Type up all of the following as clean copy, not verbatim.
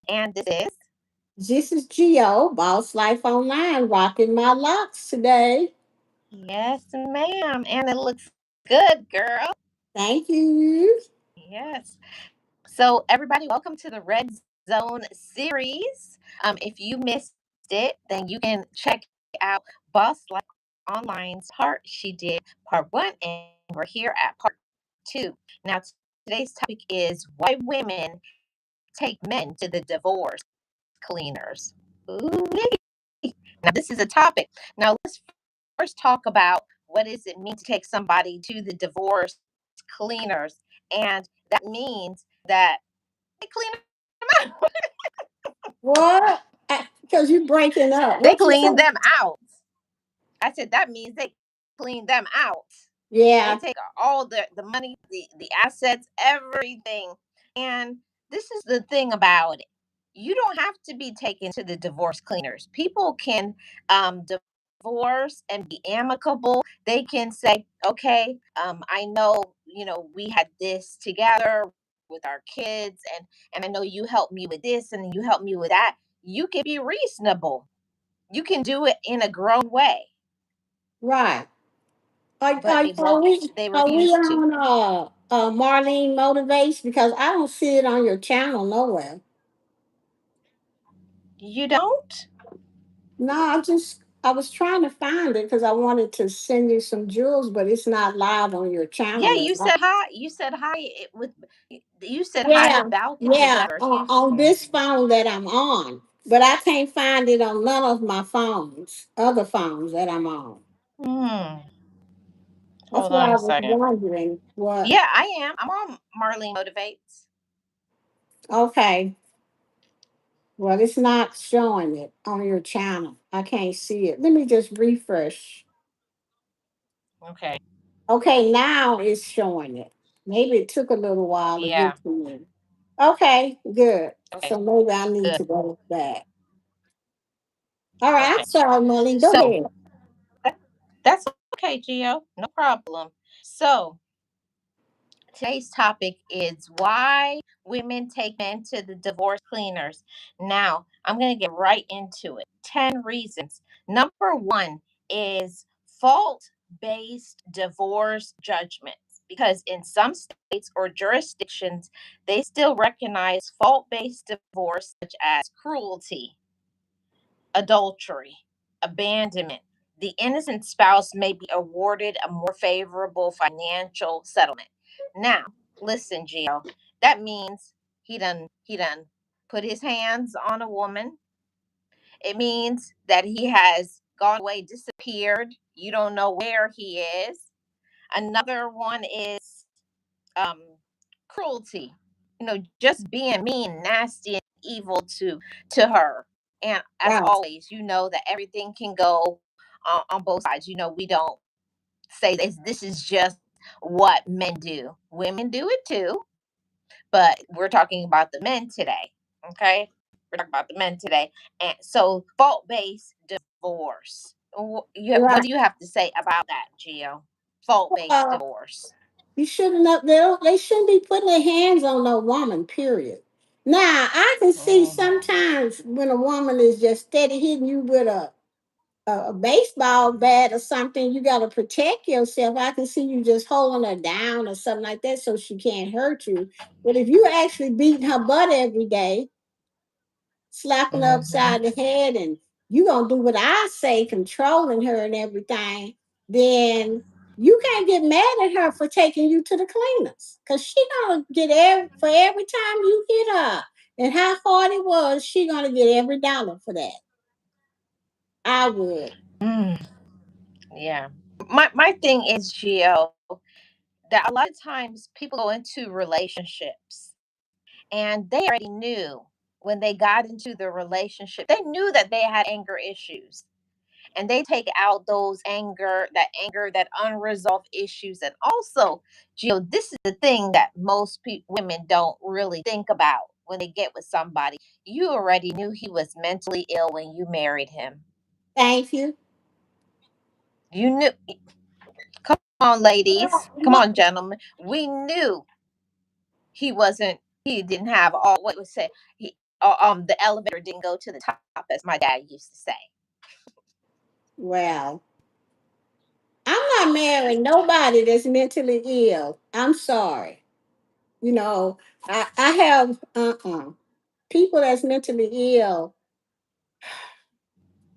And this is, This is Geo, Boss Life Online, rocking my locks today. yes, ma'am. And it looks good, girl. Thank you. Yes. So, everybody, welcome to the Red Zone series. If you missed it, then you can check out Boss Life Online's part. She did part one, and we're here at part two. Now, today's topic is why women take men to the divorce cleaners. Ooh, now, this is a topic. Now, let's first talk about what does it mean to take somebody to the divorce cleaners, and that means that they clean them out. What? Because you breaking up. They What you clean say? them out. I said that means they clean them out. They Yeah, take all the money, the assets, everything. And this is the thing about it. You don't have to be taken to the divorce cleaners. People can divorce and be amicable. They can say, okay, I know, we had this together with our kids, and I know you helped me with this and you helped me with that. You can be reasonable. You can do it in a grown way, right. Are, but are, they are won't. we They are we refuse to. on Marlene Motivates? Because I don't see it on your channel nowhere. You don't? No, I was trying to find it because I wanted to send you some jewels, but it's not live on your Yeah, channel. you said hi. You said hi with. You said hi Yeah, about it with yeah, a on Houston. this phone that I'm on, but I can't find it on none of my phones, other phones that I'm on. Hmm. That's Hold why on I a was second. wondering what. Yeah, I am. I'm on Marlene Motivates. Okay, well, it's not showing it on your channel. I can't see it. Let me just refresh. Okay. Okay, now it's showing it. Maybe it took a little while to Yeah. get to me. Okay, good. Okay. So maybe I need Good. to go back. All right, I'm Okay. sorry, Molly. Go So ahead. that's okay, Gio. No problem. So today's topic is why women take men to the divorce cleaners. Now, I'm going to get right into it. 10 reasons. Number one is fault based divorce judgments, because in some states or jurisdictions, they still recognize fault based divorce, such as cruelty, adultery, abandonment. The innocent spouse may be awarded a more favorable financial settlement. Now, listen, Gio, that means he done put his hands on a woman. It means that he has gone away, disappeared. You don't know where he is. Another one is um, cruelty. Just being mean, nasty, and evil to her. And as Right. always, you know that everything can go on both sides. We don't say this. This is just what men do. Women do it too, but we're talking about the men today. Okay, we're talking about the men today. And so, fault based divorce. What Right. do you have to say about that, Gio? Fault based Uh, divorce. you shouldn't have, they shouldn't be putting their hands on no woman, period. Now, I can see Mhm. sometimes when a woman is just steady hitting you with a baseball bat or something, you got to protect yourself. I can see you just holding her down or something like that so she can't hurt you. But if you actually beating her butt every day, slapping her Mhm. upside the head, and you gonna do what I say, controlling her and everything, then you can't get mad at her for taking you to the cleaners. Cause she gonna get for every time you hit her and how hard it was, she gonna get every dollar for that. I would. Mm, yeah. My thing is, Gio, that a lot of times people go into relationships and they already knew when they got into the relationship, they knew that they had anger issues. And they take out that unresolved issues. And also, Gio, this is the thing that most women don't really think about when they get with somebody. You already knew he was mentally ill when you married him. Thank you. You knew. Come on, ladies. Come Well, on, gentlemen. We knew he wasn't. He didn't have all what was said. the elevator didn't go to the top, as my dad used to say. Well, I'm not marrying nobody that's mentally ill. I'm sorry. You know, I have people that's mentally ill.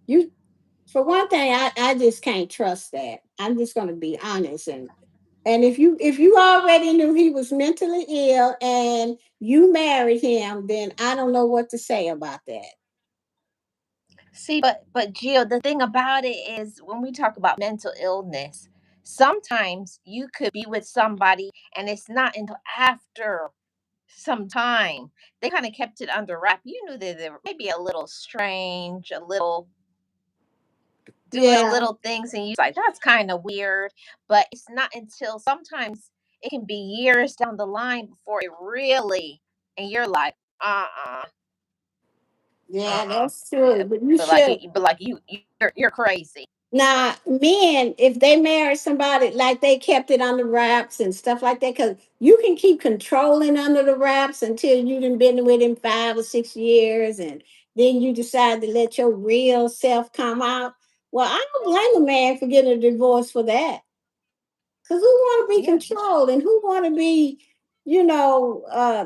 You For one thing, I just can't trust that. I'm just gonna be honest. And if you already knew he was mentally ill and you married him, then I don't know what to say about that. See, but Gio, the thing about it is when we talk about mental illness, sometimes you could be with somebody and it's not until after some time they kind of kept it under wrap. You knew that they were maybe a little strange, a little doing Yeah, little things, and you like that's kind of weird. But it's not until sometimes it can be years down the line before it really, and you're like, uh, yeah, uh, that's true. But you but like should. you, but like you're crazy. Now, men, if they marry somebody, like they kept it under wraps and stuff like that, because you can keep controlling under the wraps until you've been with him 5 or 6 years, and then you decide to let your real self come out. Well, I don't blame a man for getting a divorce for that. Because who want to be Yeah. controlled and who want to be,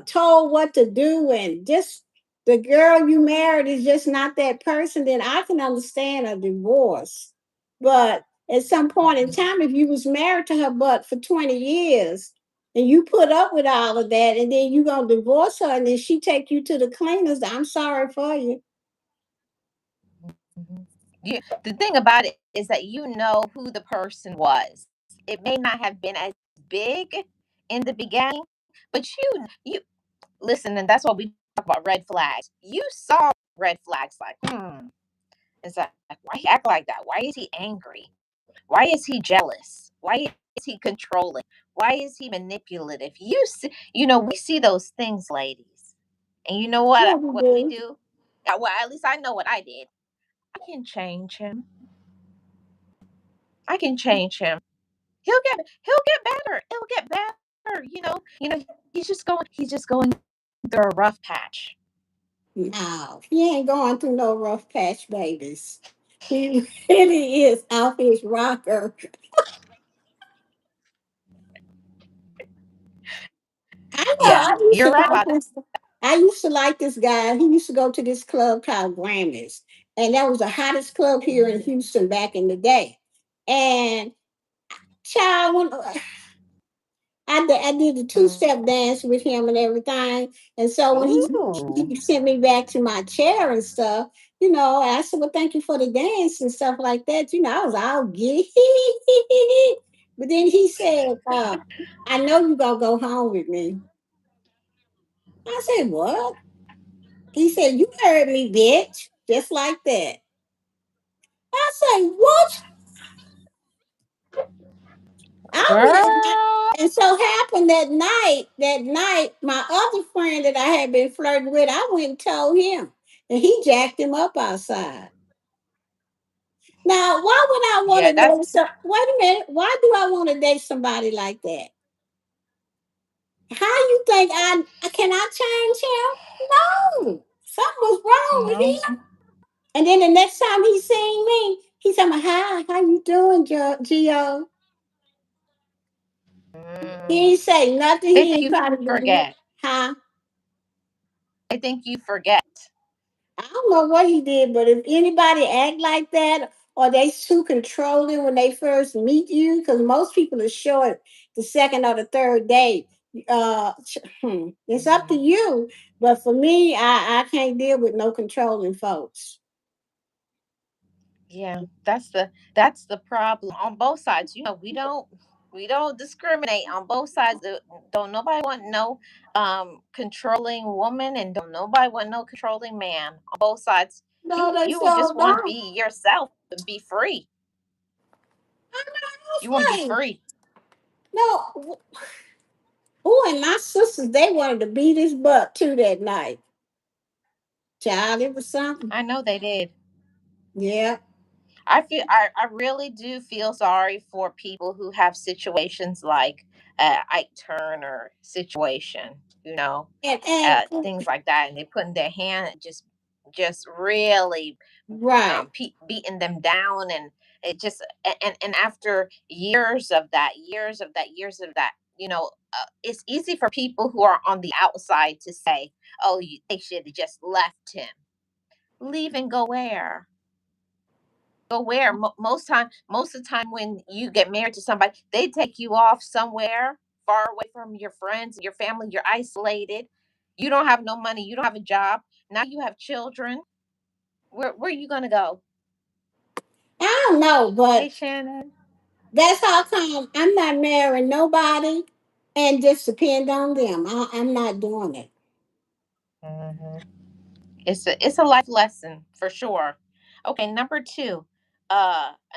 told what to do, and just the girl you married is just not that person, then I can understand a divorce. But at some point in time, if you was married to her but for 20 years and you put up with all of that and then you going to divorce her and then she take you to the cleaners, I'm sorry for you. Mhm. The thing about it is that you know who the person was. It may not have been as big in the beginning, but you listen, and that's what we talk about red flags. You saw red flags like, it's like why he act like that? Why is he angry? Why is he jealous? Why is he controlling? Why is he manipulative? We see those things, ladies. And you know Yeah, what we what we do. do? Well, at least I know what I did. I can change him. I can change him. He'll get better. He'll get better. He's just going through a rough patch. No, he ain't going through no rough patch babies. He really is out his rocker. I know. Yeah, I used you're to right like about that. this. I used to like this guy. He used to go to this club called Grammys, and that was the hottest club here in Houston back in the day. And child, I did the two-step dance with him and everything. And so when Ooh. he sent me back to my chair and stuff, I said, "Well, thank you for the dance and stuff like that." I was all giddy. But then he said, "I know you gonna go home with me." I said, "What?" He said, "You heard me, bitch," just like that. I said, "What?" I went, Girl. and so happened that night, my other friend that I had been flirting with, I went and told him, and he jacked him up outside. Now, why would I want Yeah, to that's date some? Wait a minute, why do I want to date somebody like that? How you think I cannot change him? No, something was wrong with no. him. And then the next time he seen me, he said, "Hi, how you doing, Gio?" He Mm. ain't say nothing. They He think ain't you try to do it. forget. Huh? They think you forget. I don't know what he did, but if anybody act like that or they too controlling when they first meet you, because most people are short the second or the third day. It's up to Mm. you. But for me, I can't deal with no controlling folks. Yeah, that's the problem on both sides. We don't discriminate on both sides. Don't nobody want no controlling woman, and don't nobody want no controlling man on both sides. No, You they you would just so want to don't. be yourself and be free. I You want to be know, fine. free. No, who and my sisters, they wanted to beat his butt too that night. Child, it was something. I know they did. Yeah. I really do feel sorry for people who have situations like Ike Turner situation. you know, and things like that, and they put in their hand, just really right. beating them down, and it just and after years of that, it's easy for people who are on the outside to say, oh, they should have just left him. Leave and go where? Go where? Most of the time when you get married to somebody, they take you off somewhere far away from your friends, your family. You're isolated. You don't have no money. You don't have a job. Now you have children. Where are you gonna go? I don't know, Hey, but Shannon. that's how come I'm not marrying nobody and just depend on them. I'm not doing it. Hmm. It's a life lesson for sure. Okay, number two.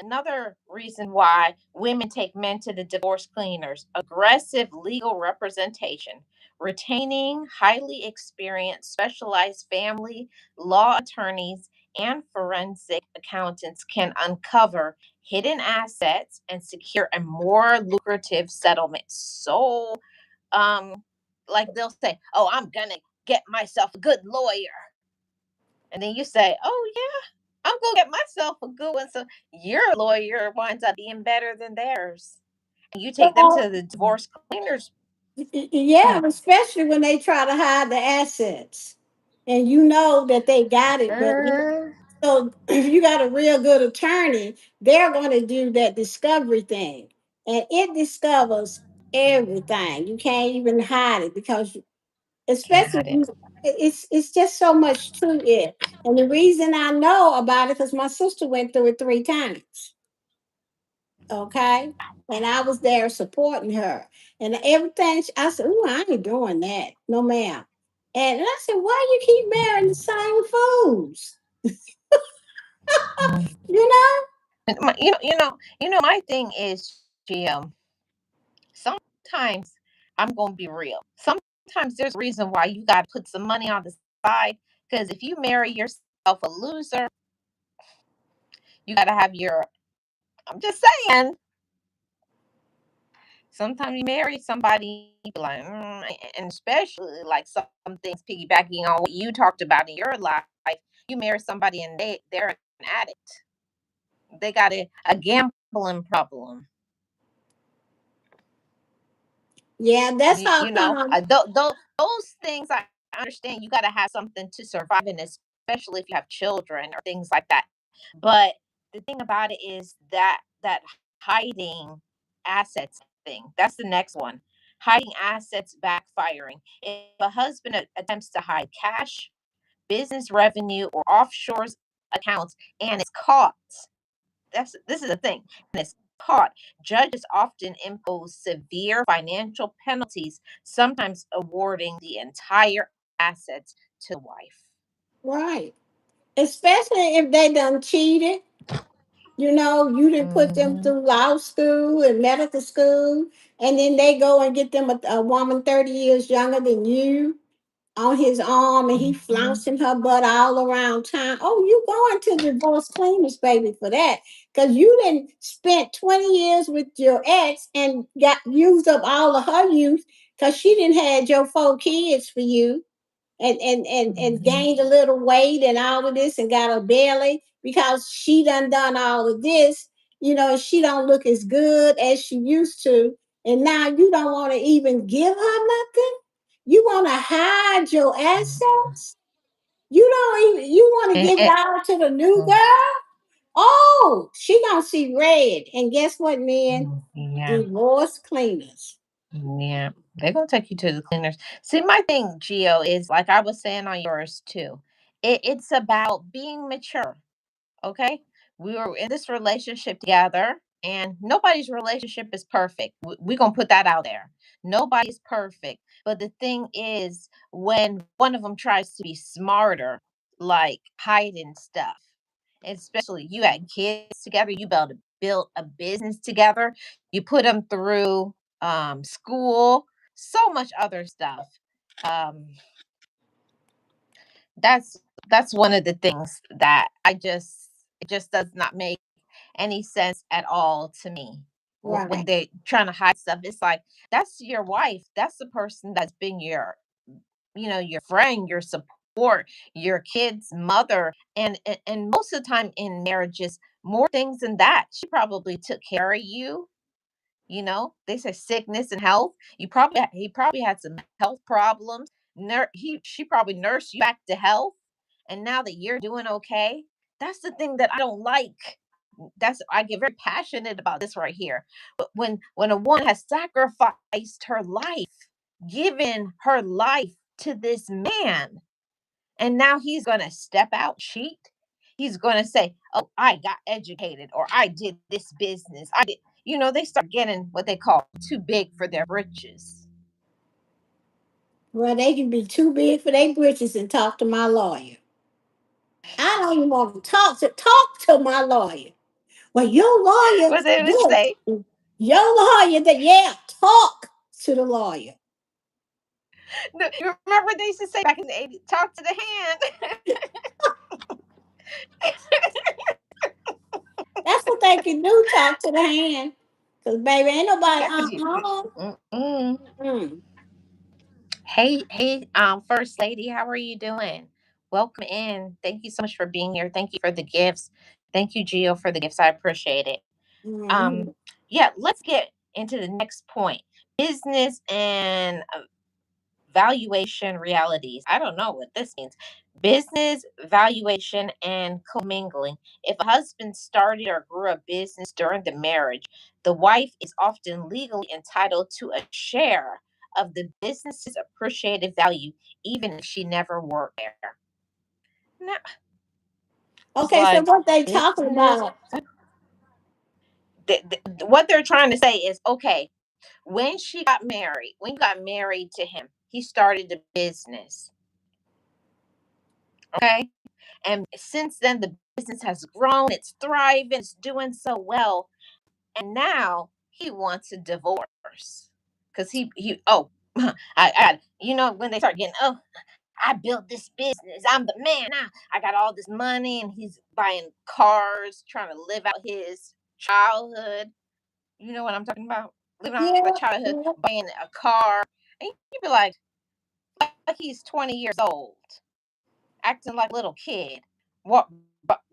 Another reason why women take men to the divorce cleaners: aggressive legal representation. Retaining highly experienced, specialized family law attorneys and forensic accountants can uncover hidden assets and secure a more lucrative settlement. So, um, like they'll say, "Oh, I'm gonna get myself a good lawyer," and then you say, "Oh yeah, I'm gonna get myself a good one." So your lawyer winds up being better than theirs, and you take them to Well, the divorce cleaners. yeah, Hmm. especially when they try to hide the assets, and you know that they got it, but Uh, so if you got a real good attorney, they're going to do that discovery thing, and it discovers everything. You can't even hide it because, can't especially, hide it. it's just so much to it. And the reason I know about it because my sister went through it 3 times. Okay. And I was there supporting her. And everything, I said, "Ooh, I ain't doing that. No, ma'am." And I said, "Why you keep marrying the same fools?" Mm. You know? My thing is, GM. Sometimes I'm gonna be real. Sometimes there's a reason why you gotta put some money on the side. Because if you marry yourself a loser, you gotta have your. I'm just saying. Sometimes you marry somebody, you be like, and especially like some things piggybacking on what you talked about in your life. You marry somebody and they're an addict. They got a gambling problem. Yeah, that's You, how you know, come. those things I understand. You got to have something to survive, and especially if you have children or things like that. But the thing about it is that hiding assets thing. That's the next one. Hiding assets backfiring. If a husband attempts to hide cash, business revenue, or offshore accounts, and is caught, this is the thing, and is caught, judges often impose severe financial penalties, sometimes awarding the entire assets to the wife. Right. Especially if they done cheated. You didn't put them Hmm. through law school and medical school, and then they go and get them a woman 30 years younger than you on his arm, and he Hmm. flouncing her butt all around town. Oh, you going to divorce cleaners, baby, for that. Because you didn't spent 20 years with your ex and got used up all of her youth because she didn't had your 4 kids for you and Hmm. gained a little weight and all of this and got a belly because she done all of this, she don't look as good as she used to. And now you don't want to even give her nothing. You want to hide your assets. You don't even you want to And, give it and, all to the new mm, girl. Oh, she gonna see red. And guess what, men? yeah, Divorce cleaners. yeah, they're gonna take you to the cleaners. See, my thing, Geo, is like I was saying on yours too. It's about being mature. Okay, we were in this relationship together, and nobody's relationship is perfect. We're gonna put that out there. Nobody's perfect, but the thing is, when one of them tries to be smarter, like hiding stuff, especially you had kids together, you build a business together, you put them through school, so much other stuff. um that's that's one of the things that it just does not make any sense at all to me. When Right. they're trying to hide stuff, it's like, that's your wife, that's the person that's been your friend, your support, your kid's mother. And most of the time in marriages, more things than that. She probably took care of you. They say sickness and health. He probably had some health problems. She probably nursed you back to health. And now that you're doing okay, that's the thing that I don't like. I get very passionate about this right here. But when a woman has sacrificed her life, given her life to this man, and now he's going to step out, cheat. He's going to say, "Oh, I got educated, or I did this business. I did." They start getting what they call too big for their britches. Well, they can be too big for their britches and talk to my lawyer. I don't even want to talk to my lawyer. Well, your lawyer, What they would this, say? your lawyer, that yeah, talk to the lawyer. No, you remember they used to say back in the '80s, "Talk to the hand." That's what they can do, talk to the hand. Because, baby, ain't nobody, Yeah, because mm-mm. mm. Hey, First Lady, how are you doing? Welcome in. Thank you so much for being here. Thank you for the gifts. Thank you, Gio, for the gifts. I appreciate it. Mhm. Um, yeah, let's get into the next point. Business and valuation realities. I don't know what this means. Business, valuation, and commingling. If a husband started or grew a business during the marriage, the wife is often legally entitled to a share of the business's appreciated value, even if she never worked there. Now, it's Okay, so like what they talking business. about? What they're trying to say is, okay, when you got married to him, he started a business. Okay. And since then, the business has grown, it's thriving, it's doing so well. And now he wants a divorce. Because oh, when they start getting, oh, I built this business, I'm the man now, I got all this money, and he's buying cars, trying to live out his childhood. You know what I'm talking about? Living out a Yeah, childhood, yeah. buying a car. And you'd be like he's 20 years old, acting like a little kid, what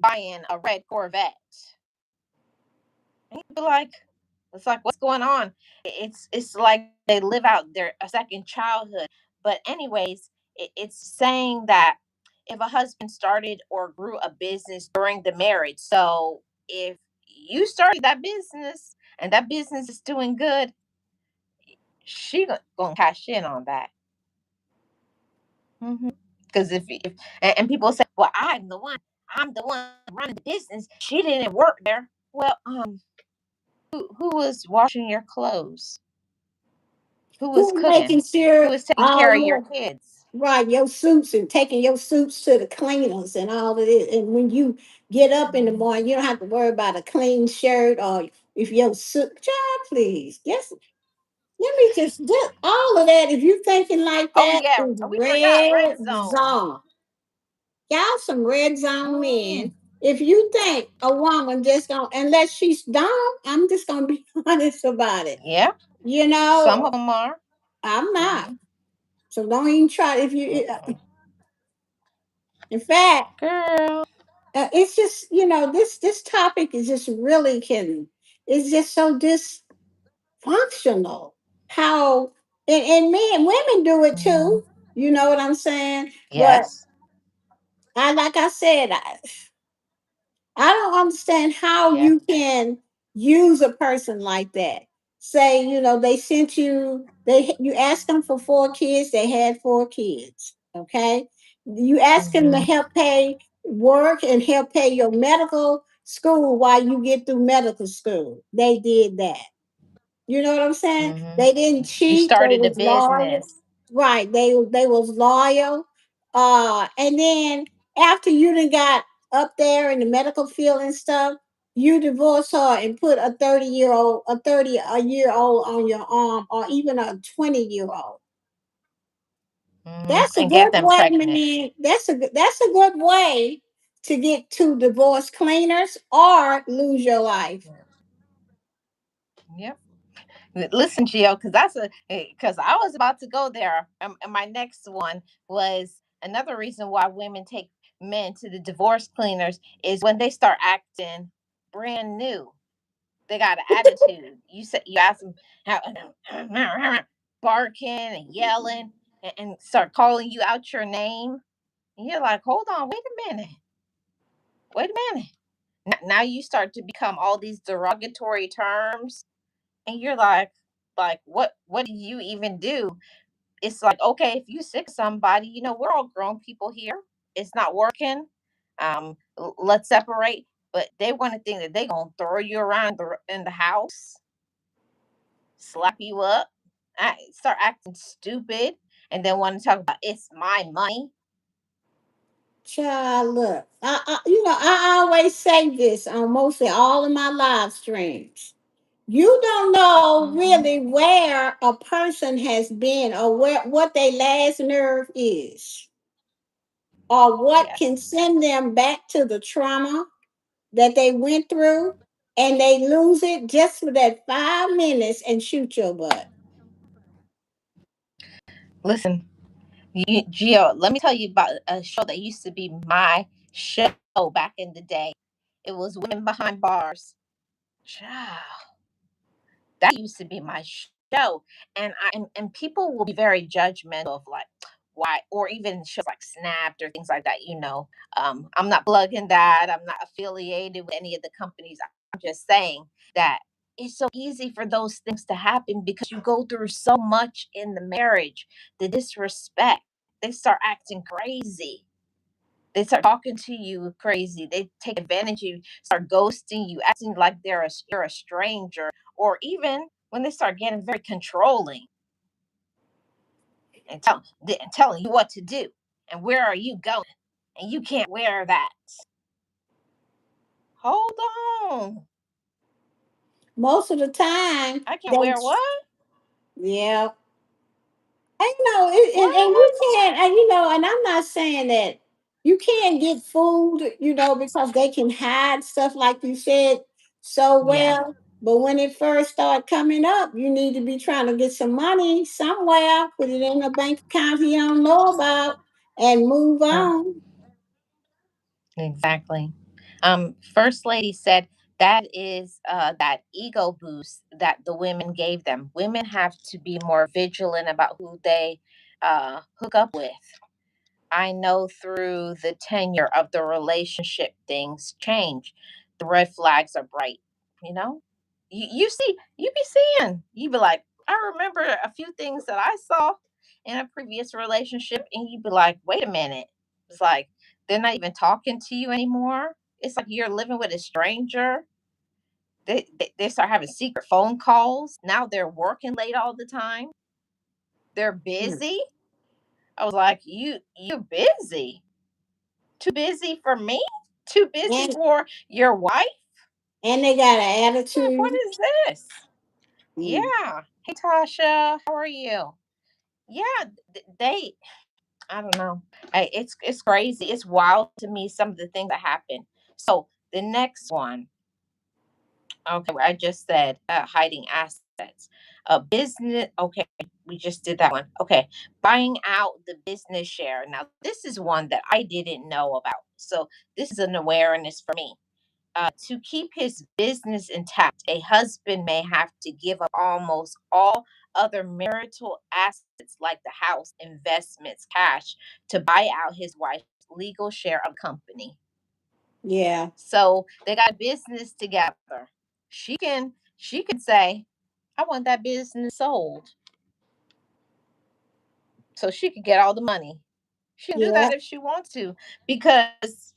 buying a red Corvette. And you'd be like, it's like, what's going on? It's like they live out their a second childhood. But anyways, it's saying that if a husband started or grew a business during the marriage, so if you started that business and that business is doing good, she gonna cash in on that. Because and people say, well, I'm the one running the business. She didn't work there. Well, who was washing your clothes? Who was Who's making cooking? Who sure was taking all care of your your kids? right, your suits and taking your suits to the cleaners and all of it. And when you get up in the Mhm. morning, you don't have to worry about a clean shirt or if your suit. Child, please. Yes, let me just do all of that. If you thinking like Oh that, yeah, is we forgot red red zone. zone. Y'all some red zone men. Mm, If you think a woman just gonna, unless she's dumb, I'm just gonna be honest about it. yeah, You some know, of them are. I'm not. Hmm. So don't even try. If you, in fact, Girl. it's just this topic is just really can. It's just so dysfunctional. How and men, women do it too. Mhm. You know what I'm saying? But Yes. I, like I said, I don't understand how Yeah. you can use a person like that. Say, they sent you asked them for 4 kids, they had 4 kids. Okay. You ask them to Hmm. help pay work and help pay your medical school while you get through medical school. They did that. You know what I'm saying? Hmm. They didn't You cheat. They started a was loyal. business. Right. They was loyal. And then after you done got up there in the medical field and stuff, you divorce her and put a 30 a year old on your arm, or even a 20-year-old. That's a And get good them way, pregnant. man. That's a good way to get to divorce cleaners or lose your life. Yep. Listen, Gio, because because I was about to go there. And my next one was another reason why women take men to the divorce cleaners is when they start acting brand new. They got an attitude. You ask them how barking and yelling and start calling you out your name. And you're like, hold on, wait a minute, wait a minute. Now you start to become all these derogatory terms, and you're like what do you even do? It's like, okay, if you sick of somebody, we're all grown people here. It's not working. Let's separate. But they want to think that they gonna throw you around in the house, slap you up, start acting stupid, and then want to talk about it's my money. Child, look, I always say this on mostly all of my live streams. You don't know Hmm. really where a person has been or what their last nerve is or what can Yes. send them back to the trauma that they went through, and they lose it just for that 5 minutes and shoot your butt. Listen, Gio, let me tell you about a show that used to be my show back in the day. It was Women Behind Bars. Child, that used to be my show. And people will be very judgmental of like why, or even shows like Snapped or things like that. I'm not plugging that. I'm not affiliated with any of the companies. I'm just saying that it's so easy for those things to happen because you go through so much in the marriage, the disrespect. They start acting crazy. They start talking to you crazy. They take advantage of you, start ghosting you, acting like you're a stranger, or even when they start getting very controlling and telling you what to do and where are you going, and you can't wear that. Hold on, Most of the time, I can't they, wear what? yeah. And and you What? can't, and I'm not saying that you can't get food, because they can hide stuff like you said so Yeah, well. But when it first started coming up, you need to be trying to get some money somewhere, put it in a bank account you don't know about, and move yeah, on. exactly. First lady said that is that ego boost that the women gave them. Women have to be more vigilant about who they hook up with. I know through the tenure of the relationship, things change. The red flags are bright. You know, you be seeing, you be like, I remember a few things that I saw in a previous relationship, and you be like, wait a minute. It's like they're not even talking to you anymore. It's like you're living with a stranger. They start having secret phone calls. Now they're working late all the time. They're Hmm. busy. I was like, you're busy. Too busy for me? Too busy And for your wife? and they got an Like, what attitude. is this? Mm. Yeah. Hey, Tasha, how are you? Yeah, I don't know. It's crazy. It's wild to me, some of the things that happen. So the next one, okay, I just said hiding assets. Business, okay, we just did that one. Okay, buying out the business share. Now, this is one that I didn't know about. So this is an awareness for me. To keep his business intact, a husband may have to give up almost all other marital assets like the house, investments, cash to buy out his wife's legal share of company. Yeah, So they got business together. She can say, I want that business sold so she could get all the money. She can do yeah, that if she wants to, because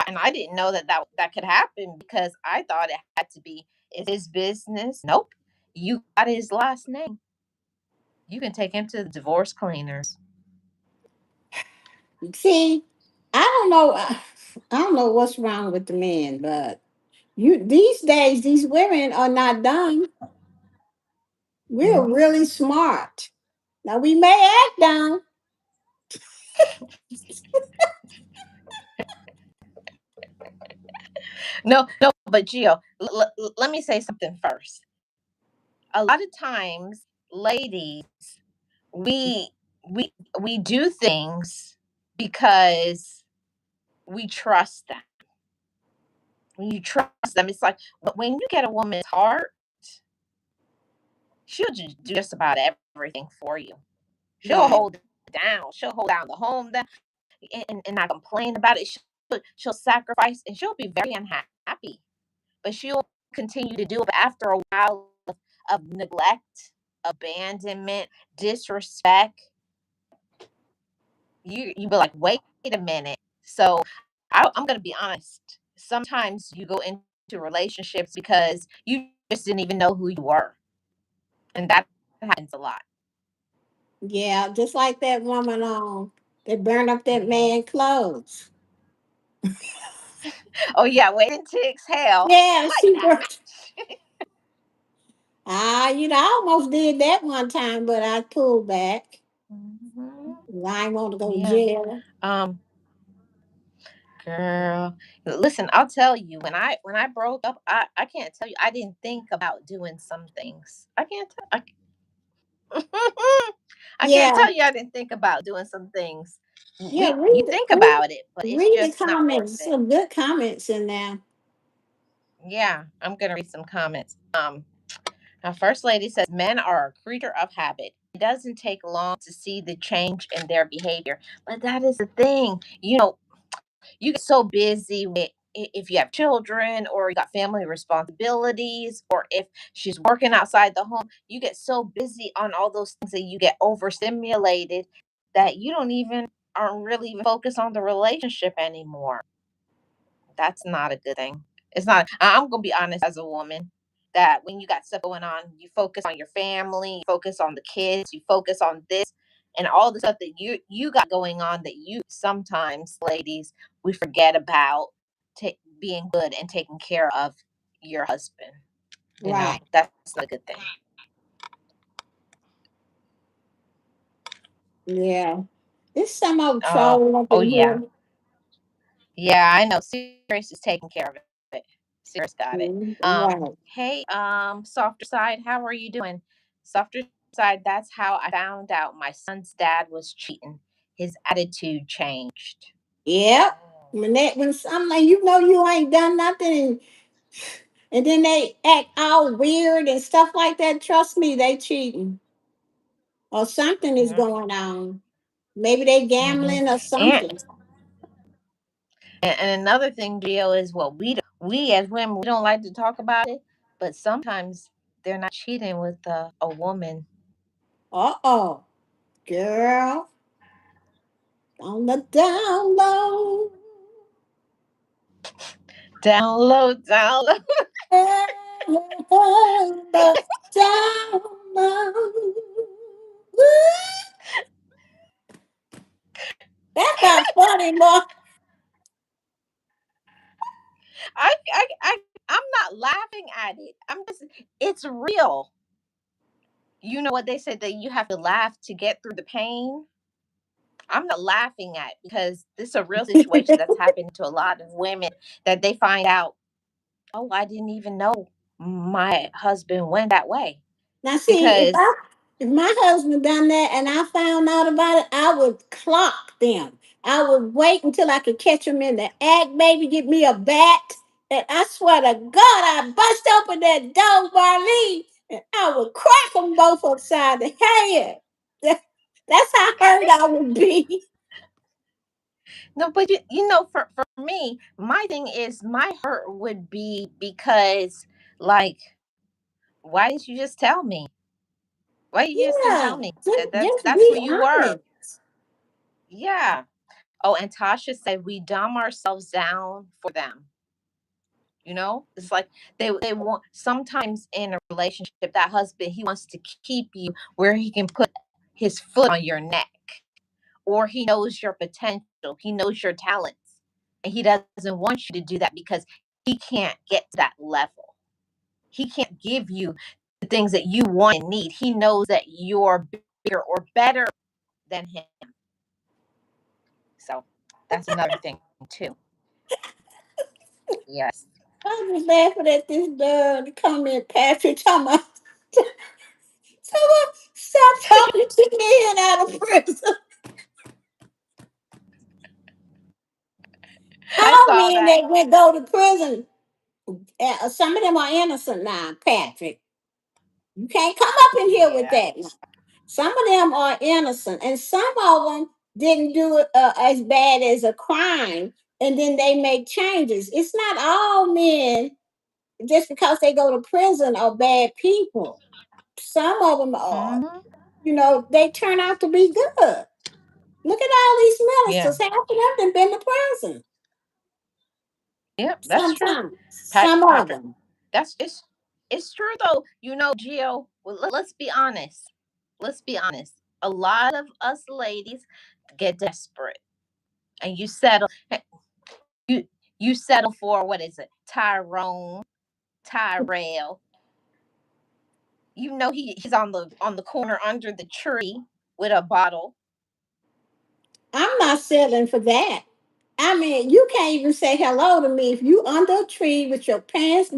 and I didn't know that could happen because I thought it had to be it's his business. Nope, you got his last name. You can take him to the divorce cleaners. see, I don't know what's wrong with the men, but these days these women are not dumb. We're Mhm. really smart. Now we may act dumb. No, no, but Gio, let me say something first. a lot of times, ladies, we we do things because we trust them. When you trust them, it's like when you get a woman's heart, she'll do just about everything for you. She'll Right. hold it down. She'll hold down the home down, and not complain about it. She'll sacrifice and she'll be very unhappy, but she'll continue to do it. But after a while of neglect, abandonment, disrespect, you be like, wait a minute. So I'm gonna be honest. Sometimes you go into relationships because you just didn't even know who you were, and that happens a lot. Yeah, just like that woman on that burned up that man clothes. Oh yeah, waiting to exhale. Yeah, Like she that. burned. I almost did that one time, but I pulled back. Mhm. I ain't want to go to Yeah. jail. Um, Girl, listen, I'll tell you, when I broke up, I can't tell you, I didn't think about doing some things. I can't tell I can't Yeah, tell you I didn't think about doing some things. yeah. We You think about it, but it's Read the just not worth comments. it. Some good comments in there. Yeah, I'm gonna read some comments. Our first lady says men are a creature of habit. It doesn't take long to see the change in their behavior. But that is the thing. You get so busy with if you have children or you got family responsibilities or if she's working outside the home, you get so busy on all those things that you get overstimulated that you don't even aren't really even focused on the relationship anymore. That's not a good thing. It's not. I'm gonna be honest as a woman that when you got stuff going on, you focus on your family, you focus on the kids, you focus on this and all the stuff that you got going on that you sometimes, ladies, we forget about being good and taking care of your husband. Right. That's not a good thing. Yeah. There's some old Oh, troll up oh in yeah, here. yeah. I know. Sirius is taking care of it. Sirius got it. Right. Hey, softer side, how are you doing? Softer side, that's how I found out my son's dad was cheating. His attitude changed. Yep. When some like you ain't done nothing and then they act all weird and stuff like that, trust me, they cheating. Or something is Hmm. going on. Maybe they Hmm. gambling or And, something. and another thing, Gio, is what we as women we don't like to talk about it, but sometimes they're not cheating with a woman. Uh-oh. Girl, on the down low. Down low. On the down low. Woo! That's not funny, boy. I I'm not laughing at it. It's real. You know what they said that you have to laugh to get through the pain. I'm not laughing at because this is a real situation that's happened to a lot of women that they find out, oh, I didn't even know my husband went that way. Now, see, Because if my husband done that and I found out about it, I would clock them. I would wait until I could catch them in the act, maybe get me a bat, and I swear to God, I bust open that door, Marlene, and I would crack them both upside the head. That's how hurt I would be. no, but for me, my thing is my hurt would be because like, why didn't you just tell me? Why you just didn't tell Yeah, me that just that's be who you were? honest. Yeah. Oh, and Tasha said we dumb ourselves down for them. It's like they want sometimes in a relationship that husband he wants to keep you where he can put his foot on your neck or he knows your potential, he knows your talents, and he doesn't want you to do that because he can't get to that level. He can't give you the things that you want and need. He knows that you're bigger or better than him. So that's another thing too. Yes. I was laughing at this comment, Patrick, talking about. Someone stop talking to me and out of prison. I All saw men that. that went go to prison, some of them are innocent now, Patrick. You can't come up in here with Yeah. that now. Some of them are innocent, and some of them didn't do it as bad as a crime, and then they make changes. It's not all men just because they go to prison are bad people. Some of them are, Hmm. they turn out to be good. Look at all these Yeah. ministers. Half of them have been to prison. Yep. That's true. Sometimes, some of Patrick. them. That's it's true though. Gio. Well, let's be honest. Let's be honest. A lot of us ladies get desperate, and you you settle for what is it? Tyrell. He's on the corner under the tree with a bottle. I'm not settling for that. I mean, you can't even say hello to me if you under a tree with your pants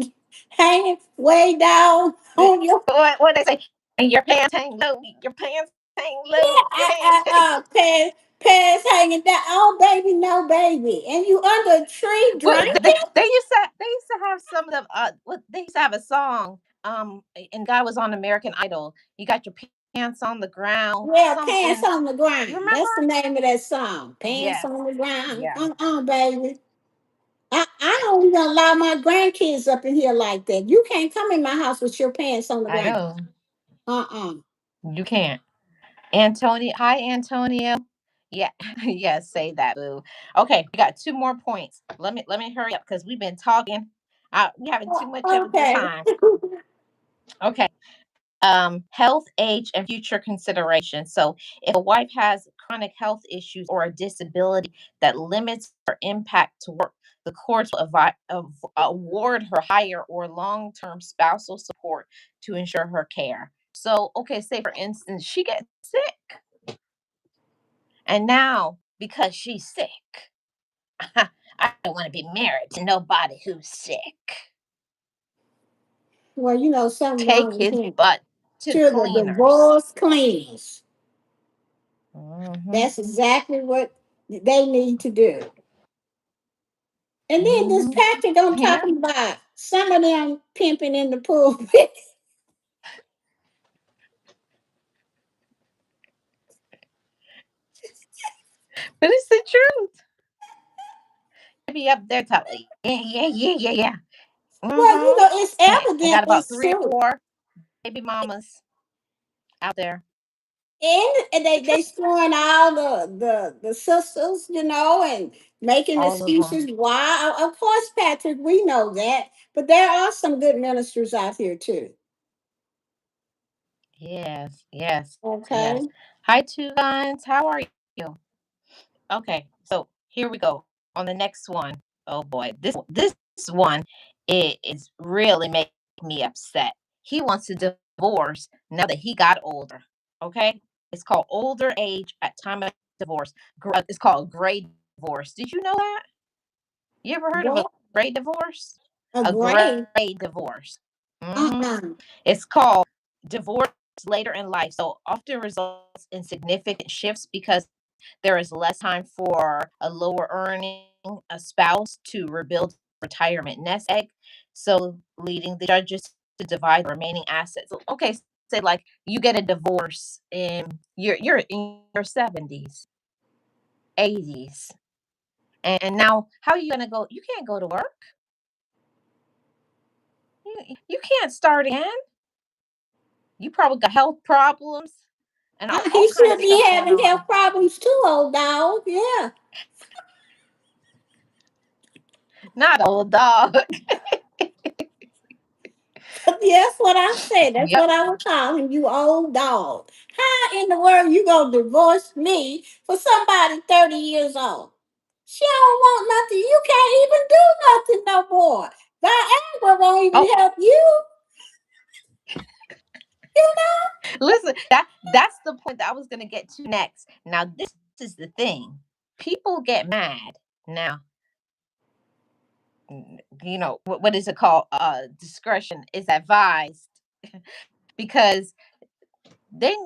hanging way down on your What they say? And your pants hang low. Your pants hang low. Your pants hang. pants hanging down. Oh, baby, no, baby. And you under a tree What drinking? they used to have some of them. What they used to have a song. And guy was on American Idol. You got your pants on the ground. Yeah, pants Something. on the You ground. remember? That's the name of that song. Pants Yes. on the ground. Yeah. Baby. I don't even allow my grandkids up in here like that. You can't come in my house with your pants on the I ground. know. Uh-uh. You can't. Antonio. Hi, Antonio. Yeah. Yes. Say that, boo. Okay. We got two more points. Let me hurry up because we've been talking. We having too much of a good Okay. time. Okay. Health, age, and future considerations. So, if a wife has chronic health issues or a disability that limits her impact to work, the courts will award her higher or long term spousal support to ensure her care. So, okay, say for instance, she gets sick, and now because she's sick, I don't want to be married to nobody who's sick. Well, something Take wrong with his him. butt to the To the cleaners. divorce cleaners. Hmm. That's exactly what they need to do. And then this Hmm. Patrick don't Yeah. talking about some of them pimping in the pulpit. But it's the truth. Be up there telling, yeah, yeah, yeah, yeah, yeah. Well, Mm-hmm. it's And evident got about it's three or true. four baby mamas out there. And The truth. they scoring all the sisters, and making All of them. excuses why. Of course, Patrick, we know that. But there are some good ministers out here too. Yes, yes, yes. Okay. Hi, Two Guns. How are you? Okay, so here we go on the next one. Oh boy, this one is really making me upset. He wants to divorce now that he got older. Okay, it's called older age at time of divorce. It's called gray divorce. Did you know that? You ever heard of a What gray divorce? a A grave. gray divorce. Hmm. Uh-uh. It's called divorce later in life. So often results in significant shifts because there is less time for a lower earning a spouse to rebuild retirement nest egg. So leading the judges to divide the remaining assets. Okay, say like you get a divorce and you're in your 70s, 80s. And now how are you gonna go? You can't go to work. You can't start again. You probably got health problems and all He kind should of be stuff going having health on. problems too, old dog. Yeah. Not old dog. Yes, what I said. That's Yep. what I would call him, you old dog. How in the world you gonna divorce me for somebody 30 years old? She don't want nothing. You can't even do nothing no more. Viagra won't even Oh, help you. You know? listen, that's the point that I was gonna get to next. Now, this is the thing. People get mad. Now, what is it called? Discretion is advised because they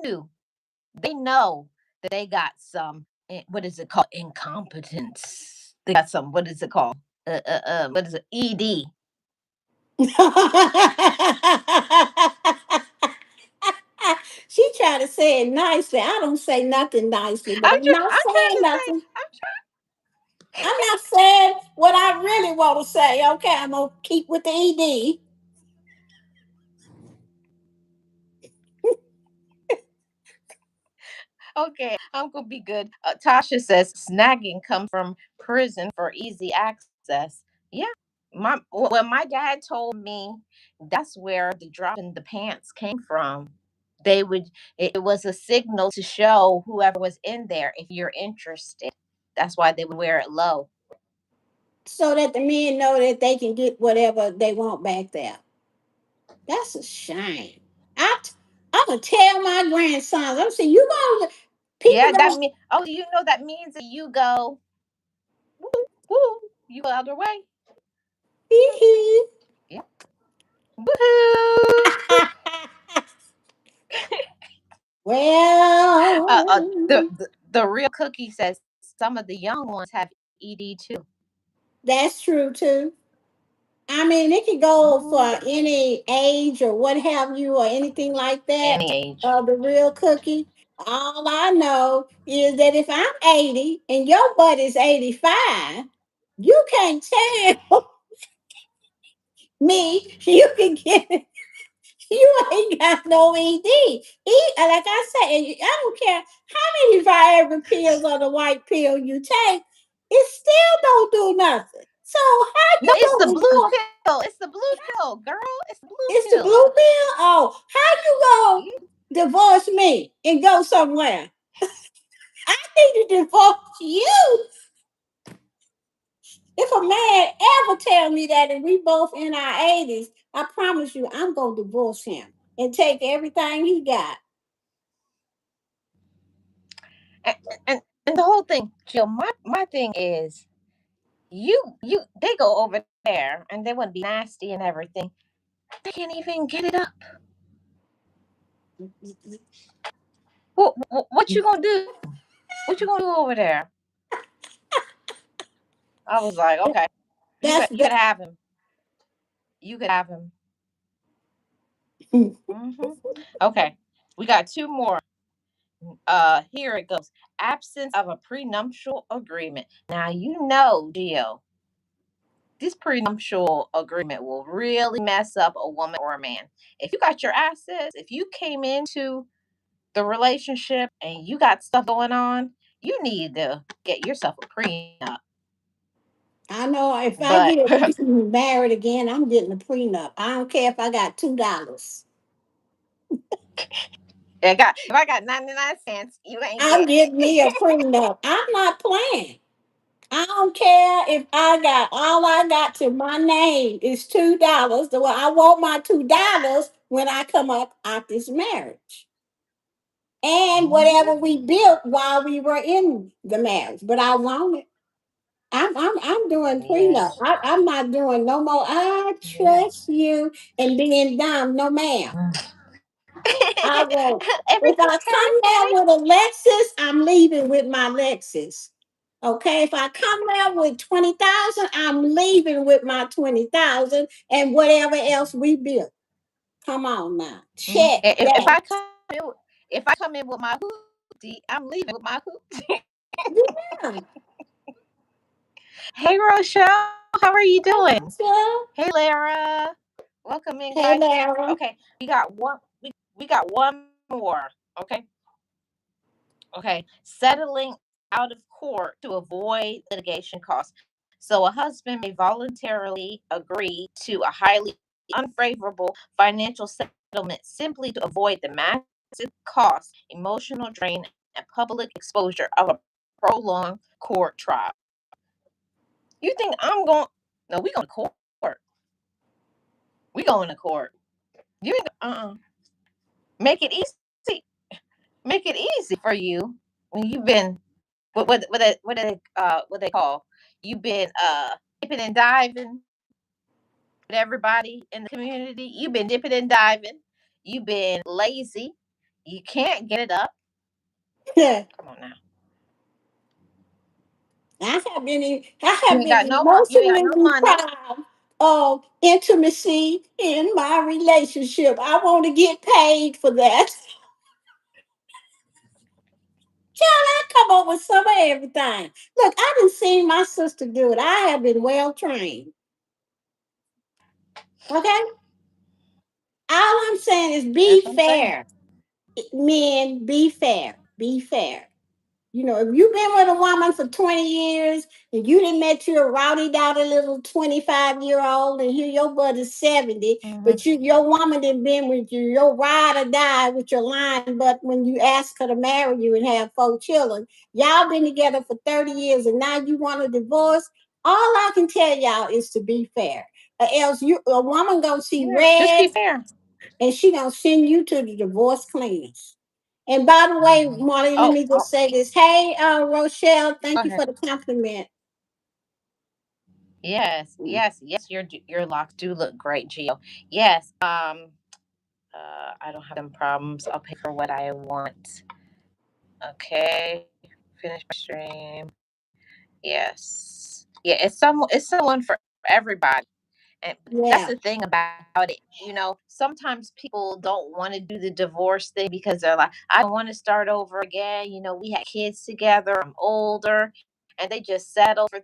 know that they got some, what is it called, incompetence. They got some, what is it called, what is it, ED. She tried to say it nicely. I don't say nothing nicely, but I'm not I'm trying saying to say, nothing. I'm not saying what I really want to say. Okay, I'm gonna keep with the ED. okay, I'm gonna be good. Tasha says snagging comes from prison for easy access. Yeah, when my dad told me that's where the drop in the pants came from. They would it was a signal to show whoever was in there if you're interested. That's why they would wear it low. So that the men know that they can get whatever they want back there. That's a shame. I'm gonna tell my grandsons. I'm saying you gonna people Yeah, that gonna mean, oh, you know that means that you go woo, woo, you go out of the way. hee hee. Yeah. Woohoo! Well, The real cookie says some of the young ones have ED too. that's true too. I mean, it could go Mhm. for any age or what have you or anything like that. Any age. The real cookie. All I know is that if I'm 80 and your buddy's 85, you can't tell me you can get you ain't got no ED. Like I said, I don't care how many Viagra pills or the white pill you take, it still don't do nothing. So how No, you it's the gonna blue divorce? pill. It's the blue pill, girl. It's the blue It's the pill. blue pill? Oh, how you Yeah. gonna divorce me and go somewhere? I need to divorce you. If a man ever tell me that and we both in our 80s, I promise you I'm gonna divorce him and take everything he got. And, and the whole thing, Jill, my thing is you they go over there and they want to be nasty and everything. They can't even get it up. What you gonna do? What you gonna do over there? I was like, okay, That's you could that. have him. You could have him. Hmm. Okay, we got two more. Here it goes. Absence of a prenuptial agreement. Now you know, Gio, this prenuptial agreement will really mess up a woman or a man. If you got your assets, if you came into the relationship and you got stuff going on, you need to get yourself a prenup. I know if I But get married again, I'm getting a prenup. I don't care if I got $2. if I got 99 cents, you ain't I'm getting getting me it. a prenup. I'm not playing. I don't care if I got all I got to my name is $2. Well, I want my $2 when I come up out this marriage. And whatever Mhm. we built while we were in the marriage. But I want it. I'm doing prenup. Yes. I'm not doing no more. I Yes. trust you and being dumb. No, ma'am. I won't. If I Everything's come there perfect. with a Lexus, I'm leaving with my Lexus. Okay, if I come there with 20,000, I'm leaving with my 20,000 and whatever else we built. Come on now, Mhm. check If that. in, if I come in with my hoopty, I'm leaving with my hoopty. Yeah, Hey Rochelle, how are you doing? so, Hey Lara, welcome in, hey, guys. Lara. Okay, we got one more. Okay, okay. Settling out of court to avoid litigation costs. So a husband may voluntarily agree to a highly unfavorable financial settlement simply to avoid the massive cost, emotional drain, and public exposure of a prolonged court trial. You think I'm going? No, we going to court. We going to court. You ain't. Make it easy. Make it easy for you when you've been what they call, you've been dipping and diving with everybody in the community. You've been dipping and diving. You've been lazy. You can't get it up. I Come on now. I You have ain't been got no you ain't got emotionally no money. deprived of intimacy in my relationship. I want to get paid for that. I come up with some of everything. Look, I didn't see my sister do it. I have been well trained. Okay? All I'm saying is be That's what I'm saying. fair. Men, be fair. Be fair. You know, if you've been with a woman for 20 years and you didn't met your rowdy dowdy little 25-year-old and here your buddy's 70, Hmm. but your woman didn't been with you, your ride or die with your line, but when you ask her to marry you and have 4 children, y'all been together for 30 years and now you want a divorce, all I can tell y'all is to be fair. Or else a woman gonna see Yeah, just red be fair. and she gonna send you to the divorce cleaners. And by the way, Hmm. Marley, let Oh, me oh, just say this. Hey, Rochelle, go thank you ahead. for the compliment. Yes, yes, yes. Your locks do look great, Gio. Yes. I don't have them problems. I'll pay for what I want. Okay. Finish my stream. Yes. Yeah, it's someone for everybody. And that's Yeah. the thing about it. Sometimes people don't want to do the divorce thing because they're like, I don't want to start over again. We had kids together. I'm older. And they just settle for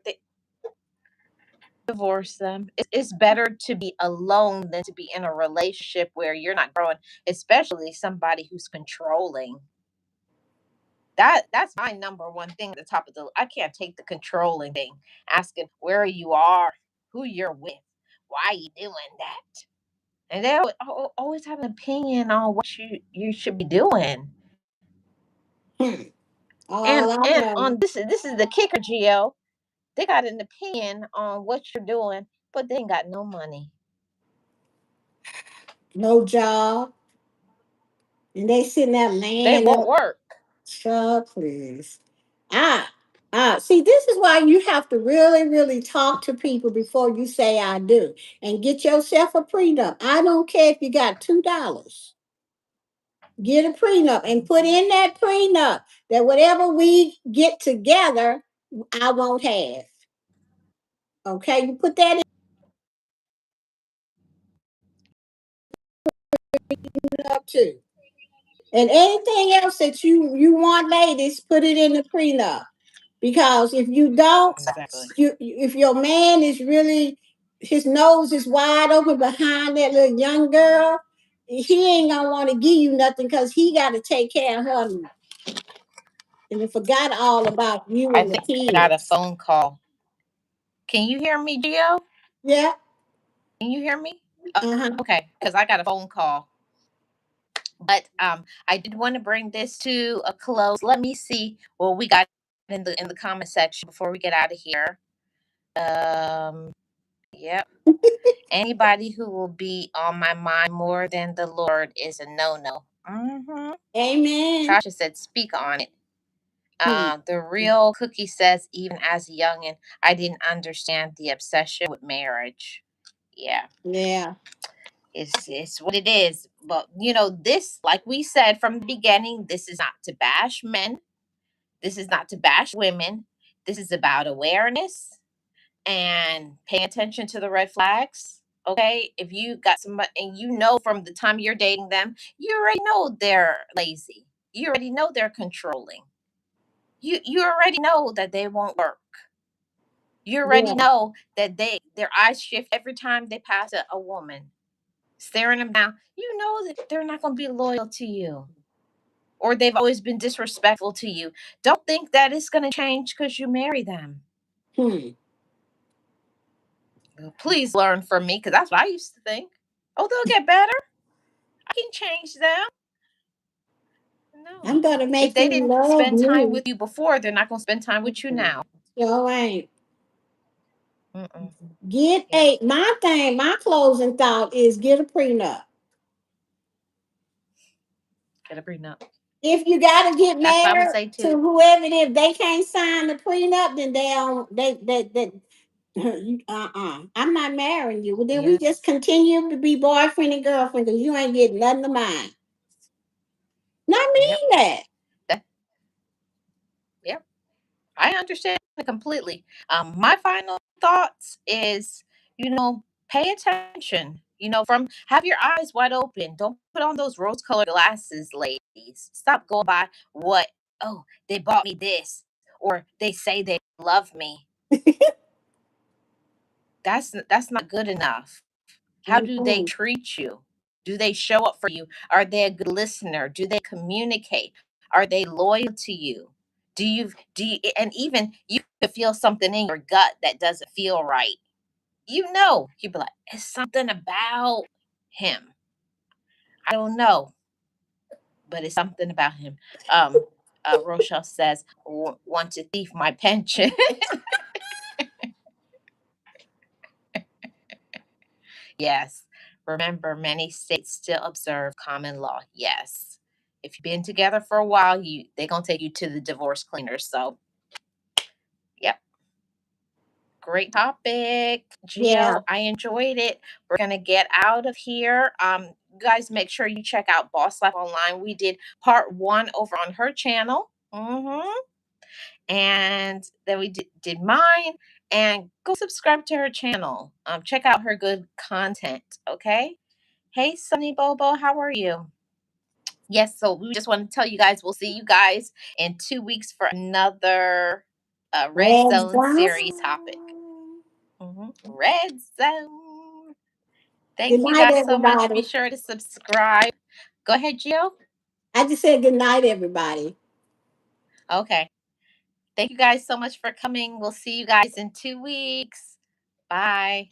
divorce them. It's better to be alone than to be in a relationship where you're not growing, especially somebody who's controlling. That's my number one thing at the top of the. I can't take the controlling thing. Asking where you are, who you're with, why you doing that, and they always have an opinion on what you should be doing. Hmm. And All I and know. on this is the kicker, Geo. They got an opinion on what you're doing, but they ain't got no money. No job. And they sitting there They laying won't up. work. Sure, please. Ah, see, this is why you have to really, really talk to people before you say I do. And get yourself a prenup. I don't care if you got $2. Get a prenup and put in that prenup that whatever we get together, I won't have. Okay, you put that in up too. And anything else that you want, ladies, put it in the prenup. Because if you don't, Exactly. if your man is really his nose is wide open behind that little young girl, he ain't gonna want to give you nothing because he got to take care of her and he forgot all about you I and the think I got a kids. phone call. Can you hear me, Gio? Yeah. Can you hear me? Uh-huh. Okay, because I got a phone call. But I did want to bring this to a close. Let me see what we got in the comment section before we get out of here. Yep. Anybody who will be on my mind more than the Lord is a no-no. Amen. Tasha said, "Speak on it." Hmm. The real Cookie says, even as a youngin, I didn't understand the obsession with marriage. Yeah, Yeah. it's what it is. But this, like we said from the beginning, this is not to bash men. This is not to bash women. This is about awareness and paying attention to the red flags. Okay, if you got somebody and from the time you're dating them, you already know they're lazy. You already know they're controlling. You already know that they won't work. You already Yeah. know that their eyes shift every time they pass a woman, staring them down. You know that they're not going to be loyal to you, or they've always been disrespectful to you. Don't think that it's going to change because you marry them. Hmm. Please learn from me, because that's what I used to think. Oh, they'll get better. I can change them. I'm No. gonna If make they you didn't love spend time me. with you before, they're not going to spend time with you now. So ain't. Mm-mm. Get Yeah, my closing thought is get a prenup. get a prenup. If you gotta get That's what I would married say to too. whoever it is, if they can't sign the prenup, then they don't I'm not marrying you. Well, then we Yeah. just continue to be boyfriend and girlfriend because you ain't getting nothing of mine. Not Yep. mean that. That, yep. I understand it completely. My final thoughts is, pay attention. From have your eyes wide open. Don't put on those rose-colored glasses, ladies. Stop going by what. Oh, they bought me this, or they say they love me. That's not good enough. How do they Mm-mm. treat you? Do they show up for you? Are they a good listener? Do they communicate? Are they loyal to you? And even you could feel something in your gut that doesn't feel right. You'd be like, it's something about him. I don't know, but it's something about him. Um, Rochelle says, want to thief my pension. Yes. Remember, many states still observe common law. Yes. If you've been together for a while, they're gonna take you to the divorce cleaner. So, yep, great topic, Yeah. Gio. I enjoyed it. We're gonna get out of here. You guys, make sure you check out Boss Life Online. We did part one over on her channel. And then we did mine. And go subscribe to her channel. Check out her good content. Okay. Hey, Sunny Bobo, how are you? Yes, so we just want to tell you guys we'll see you guys in 2 weeks for another Red Red Zone zone. series topic. Red Zone. Good Thank you night, guys so much. Be everybody. sure to subscribe. Go ahead, Gio. I just said good night, everybody. Okay. Thank you guys so much for coming. We'll see you guys in 2 weeks. Bye.